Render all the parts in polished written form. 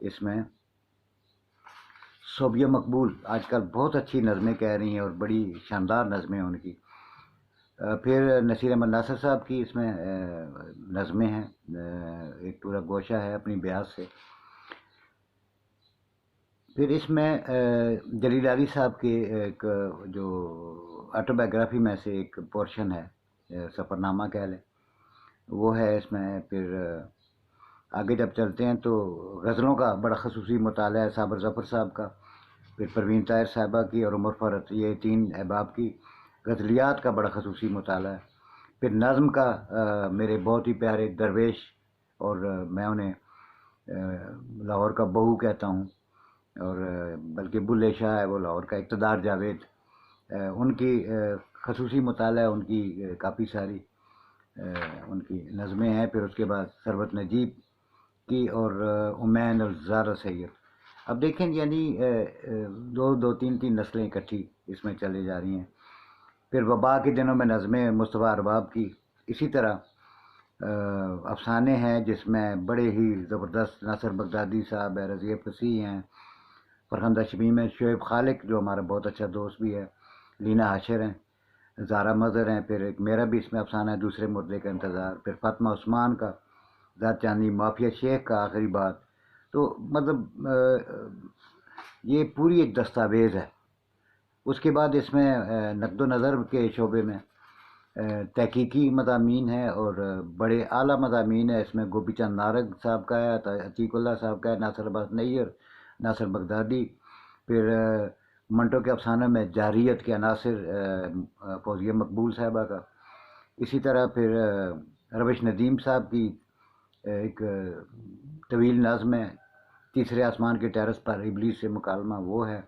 اس میں صوبیہ مقبول آج کل بہت اچھی نظمیں کہہ رہی ہیں اور بڑی شاندار نظمیں ہیں ان کی. پھر نصیر احمد ناصر صاحب کی اس میں نظمیں ہیں، ایک پورا گوشہ ہے اپنی بیاض سے. پھر اس میں جلیل علی صاحب کے ایک جو آٹو بایوگرافی میں سے ایک پورشن ہے، سفر نامہ کہہ لیں، وہ ہے اس میں. پھر آگے جب چلتے ہیں تو غزلوں کا بڑا خصوصی مطالعہ ہے صابر ظفر صاحب کا، پھر پروین طاہر صاحبہ کی اور عمر فرت، یہ 3 احباب کی غزلیات کا بڑا خصوصی مطالعہ ہے. پھر نظم کا میرے بہت ہی پیارے درویش، اور میں انہیں لاہور کا بہو کہتا ہوں، اور بلکہ بلے شاہ ہے وہ لاہور کا، اقتدار جاوید، ان کی خصوصی مطالعہ، ان کی کافی ساری ان کی نظمیں ہیں. پھر اس کے بعد ثروت نجیب کی اور عمین اور زارا سید. اب دیکھیں یعنی دو تین نسلیں اکٹھی اس میں چلے جا رہی ہیں. پھر وبا کے دنوں میں نظمیں مصطفیٰ ارباب کی. اسی طرح افسانے ہیں جس میں بڑے ہی زبردست ناصر بغدادی صاحب ہے، رضیہ فصیح ہیں، فرخندہ شمیم ہے، شعیب خالق جو ہمارا بہت اچھا دوست بھی ہے، لینا حاشر ہیں، زارا مظہر ہیں. پھر ایک میرا بھی اس میں افسانہ ہے، دوسرے مردے کا انتظار. پھر فاطمہ عثمان کا ذات چاندنی، مافیا شیخ کا آخری بات. تو مطلب یہ پوری ایک دستاویز ہے. اس کے بعد اس میں نقد و نظر کے شعبے میں تحقیقی مضامین ہیں اور بڑے اعلیٰ مضامین ہیں. اس میں گوپی چند نارنگ صاحب کا ہے، عتیق اللہ صاحب کا ہے، ناصر عباس نیر، ناصر بغدادی. پھر منٹو کے افسانوں میں جاریت کے عناصر فوزیہ مقبول صاحبہ کا. اسی طرح پھر روش ندیم صاحب کی ایک طویل نظم ہے، تیسرے آسمان کے ٹیرس پر ابلیس سے مکالمہ، وہ ہے.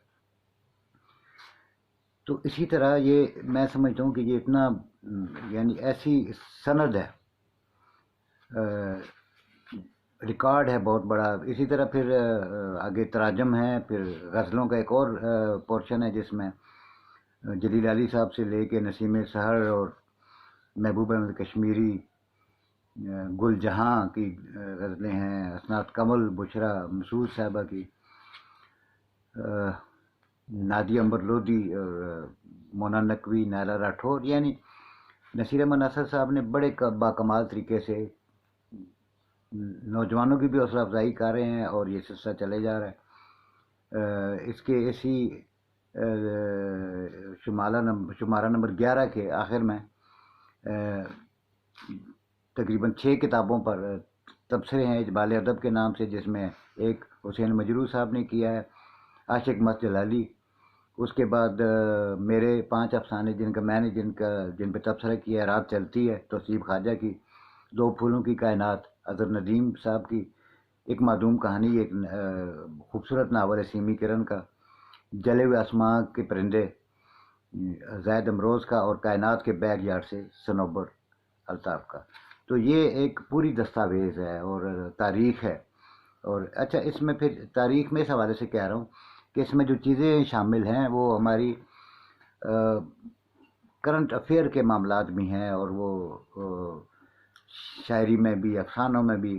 تو اسی طرح یہ میں سمجھتا ہوں کہ یہ اتنا یعنی ایسی سند ہے، ریکارڈ ہے بہت بڑا. اسی طرح پھر آگے تراجم ہیں، پھر غزلوں کا ایک اور پورشن ہے جس میں جلیل علی صاحب سے لے کے نسیم سحر اور محبوب احمد کشمیری، گل جہاں کی غزلیں ہیں، اسناد کمل، بشرا مسعود صاحبہ کی، نادی امبر لودھی اور مونا نقوی، نائلہ راٹھور. یعنی نصیر احمد ناصر صاحب نے بڑے باکمال طریقے سے نوجوانوں کی بھی حوصلہ افزائی کر رہے ہیں اور یہ سلسلہ چلے جا رہا ہے. اس کے اسی شمارہ نمبر 11 کے آخر میں تقریباً 6 کتابوں پر تبصرے ہیں اجبال ادب کے نام سے، جس میں ایک حسین مجروح صاحب نے کیا ہے، عاشق مست جلالی. اس کے بعد میرے 5 افسانے جن پہ تبصرہ کیا ہے، رات چلتی ہے توصیف خواجہ کی، 2 پھولوں کی کائنات اظہر ندیم صاحب کی، ایک معدوم کہانی، ایک خوبصورت ناول ہے سیمی کرن کا، جلے ہوئے آسمان کے پرندے زید امروز کا، اور کائنات کے بیک یارڈ سے صنوبر الطاف کا. تو یہ ایک پوری دستاویز ہے اور تاریخ ہے. اور اچھا اس میں پھر تاریخ میں اس حوالے سے کہہ رہا ہوں کہ اس میں جو چیزیں شامل ہیں وہ ہماری کرنٹ افیئر کے معاملات بھی ہیں، اور وہ شاعری میں بھی، افسانوں میں بھی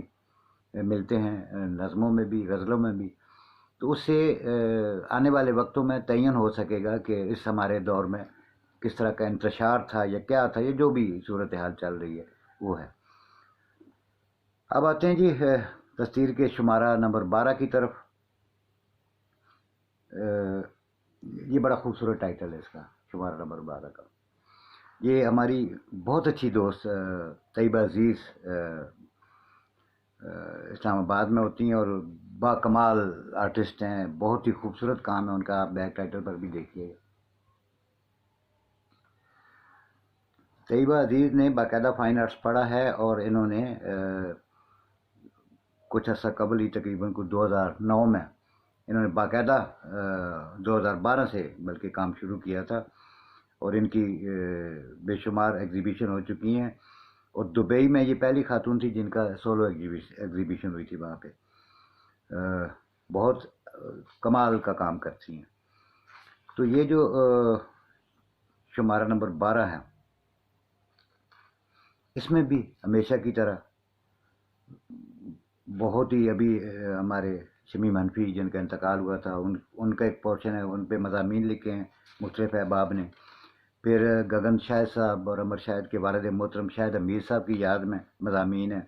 ملتے ہیں، نظموں میں بھی، غزلوں میں بھی. تو اس سے آنے والے وقتوں میں تعین ہو سکے گا کہ اس ہمارے دور میں کس طرح کا انتشار تھا یا کیا تھا، یہ جو بھی صورتحال چل رہی ہے وہ ہے. اب آتے ہیں جی دستور کے شمارہ نمبر 12 کی طرف. یہ بڑا خوبصورت ٹائٹل ہے اس کا، شمارہ نمبر 12 کا. یہ ہماری بہت اچھی دوست طیبہ عزیز اسلام آباد میں ہوتی ہیں اور با کمال آرٹسٹ ہیں، بہت ہی خوبصورت کام ہے ان کا، آپ بیک ٹائٹل پر بھی دیکھیے. طیبہ عزیز نے باقاعدہ فائن آرٹس پڑھا ہے اور انہوں نے کچھ عرصہ قبل ہی تقریباً کچھ 2009 میں انہوں نے باقاعدہ 2012 سے بلکہ کام شروع کیا تھا، اور ان کی بے شمار ایگزیبیشن ہو چکی ہیں. اور دبئی میں یہ پہلی خاتون تھی جن کا سولو ایگزیبیشن ہوئی تھی وہاں پہ. بہت کمال کا کام کرتی ہیں. تو یہ جو شمارہ نمبر 12 ہے، اس میں بھی ہمیشہ کی طرح بہت ہی ابھی ہمارے شمیم حنفی جن کا انتقال ہوا تھا، ان کا ایک پورشن ہے، ان پہ مضامین لکھے ہیں مختلف احباب نے. پھر گگن شاہد صاحب اور امر شاہد کے والد محترم شاہد امیر صاحب کی یاد میں مضامین ہیں.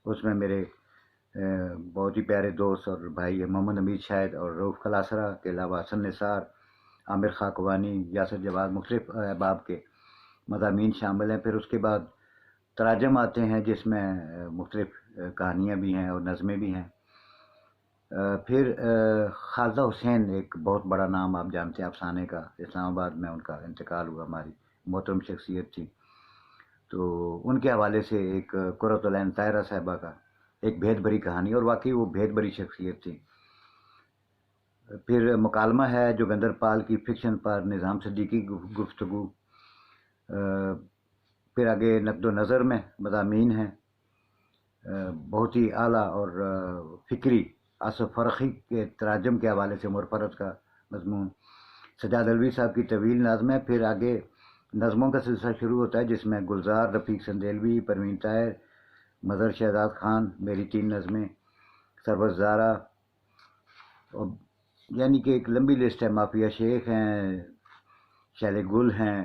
اس میں میرے بہت ہی پیارے دوست اور بھائی محمد حمید شاہد اور رؤف کلاسرا کے علاوہ حسن نثار، عامر خاکوانی، یاسر جواد، مختلف احباب کے مضامین شامل ہیں. پھر اس کے بعد تراجم آتے ہیں جس میں مختلف کہانیاں بھی ہیں اور نظمیں بھی ہیں. پھر خالدہ حسین ایک بہت بڑا نام آپ جانتے ہیں افسانے کا، اسلام آباد میں ان کا انتقال ہوا، ہماری محترم شخصیت تھی. تو ان کے حوالے سے ایک قرۃ العین طاہرہ صاحبہ کا ایک بھید بھری کہانی، اور واقعی وہ بھید بھری شخصیت تھی. پھر مکالمہ ہے جوگندر پال کی فکشن پر نظام صدیقی گفتگو. پھر آگے نقد و نظر میں مضامین ہیں بہت ہی اعلیٰ اور فکری. آصف فرخی کے تراجم کے حوالے سے عمر فرد کا مضمون. سجاد الوی صاحب کی طویل نظم ہے. پھر آگے نظموں کا سلسلہ شروع ہوتا ہے جس میں گلزار، رفیق سندیلوی، پروین طاہر، مظہر شہزاد خان، میری 3 نظمیں، سربز زارا، یعنی کہ ایک لمبی لسٹ ہے. مافیا شیخ ہیں، شیل گل ہیں.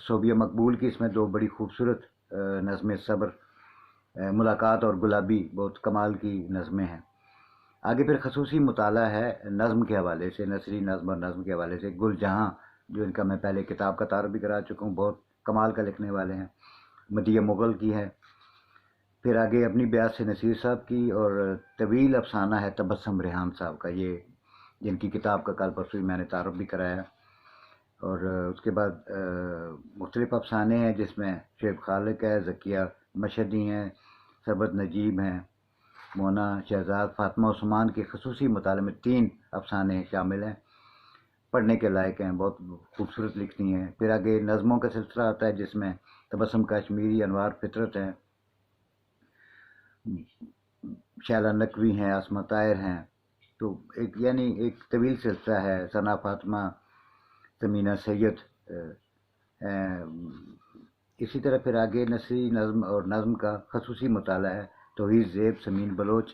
صوبیہ مقبول کی اس میں 2 بڑی خوبصورت نظمیں صبر، ملاقات اور گلابی، بہت کمال کی نظمیں ہیں. آگے پھر خصوصی مطالعہ ہے نظم کے حوالے سے، نثری نظم اور نظم کے حوالے سے. گل جہاں، جو ان کا میں پہلے کتاب کا تعارف بھی کرا چکا ہوں، بہت کمال کا لکھنے والے ہیں. مدیح مغل کی ہے. پھر آگے اپنی بیات سے نصیر صاحب کی، اور طویل افسانہ ہے تبسم ریحان صاحب کا، یہ جن کی کتاب کا کل پرسوں میں نے تعارف بھی کرایا. اور اس کے بعد مختلف افسانے ہیں جس میں شعیب خالق ہے، ذکیہ مشہدی ہیں، ثبت نجیب ہیں، مونا شہزاد، فاطمہ عثمان کے خصوصی مطالعے میں 3 افسانے شامل ہیں، پڑھنے کے لائق ہیں، بہت خوبصورت لکھتی ہیں. پھر آگے نظموں کا سلسلہ آتا ہے جس میں تبسم کشمیری، انوار فطرت ہیں، شیلا نقوی ہیں، آسمہ طاہر ہیں. تو ایک طویل سلسلہ ہے. ثنا فاطمہ، سمینہ سید. اسی طرح پھر آگے نثری نظم اور نظم کا خصوصی مطالعہ ہے توحید زیب، سمین بلوچ.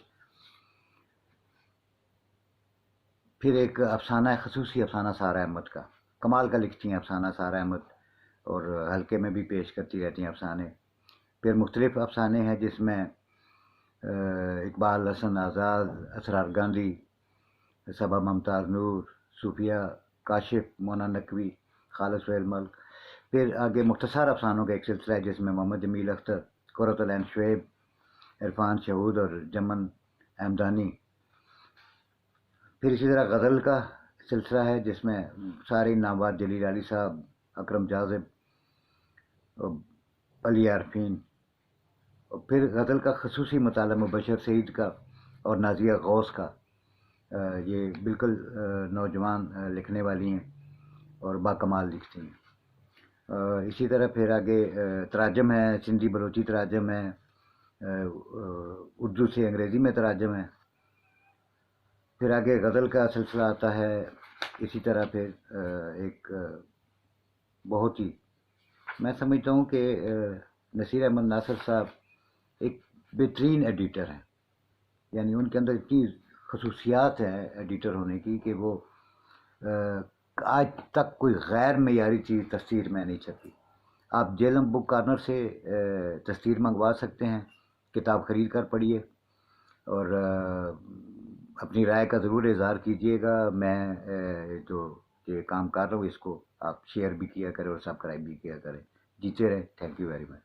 پھر ایک افسانہ ہے خصوصی افسانہ سارہ احمد کا، کمال کا لکھتی ہیں افسانہ سارہ احمد، اور حلقے میں بھی پیش کرتی رہتی ہیں افسانے. پھر مختلف افسانے ہیں جس میں اقبال حسن آزاد، اسرار گاندھی، صبا ممتاز نور، صوفیہ کاشف، مونا نقوی، خالد سہیل ملک. پھر آگے مختصر افسانوں کا ایک سلسلہ ہے جس میں محمد جمیل اختر، قرۃ العین شعیب، عرفان شہود اور جمن احمدانی. پھر اسی طرح غزل کا سلسلہ ہے جس میں سارے نامور، جلیل علی صاحب، اکرم جاذب، علی عارفین. اور پھر غزل کا خصوصی مطالعہ مبشر سعید کا اور نازیہ غوث کا. یہ بالکل نوجوان لکھنے والی ہیں اور باکمال لکھتی ہیں. اسی طرح پھر آگے تراجم ہے، سندھی بلوچی تراجم ہے، اردو سے انگریزی میں تراجم ہے. پھر آگے غزل کا سلسلہ آتا ہے. اسی طرح پھر ایک بہت ہی، میں سمجھتا ہوں کہ نصیر احمد ناصر صاحب ایک بہترین ایڈیٹر ہیں. یعنی ان کے اندر اتنی خصوصیات ہیں ایڈیٹر ہونے کی کہ وہ آج تک کوئی غیر معیاری چیز تفسیر میں نہیں چھپی. آپ جیلم بک کارنر سے تفسیر منگوا سکتے ہیں، کتاب خرید کر پڑھیے، اور اپنی رائے کا ضرور اظہار کیجیے گا. میں جو یہ کام کر رہا ہوں اس کو آپ شیئر بھی کیا کریں اور سبسکرائب بھی کیا کریں. جیتے رہیں. Thank you very much.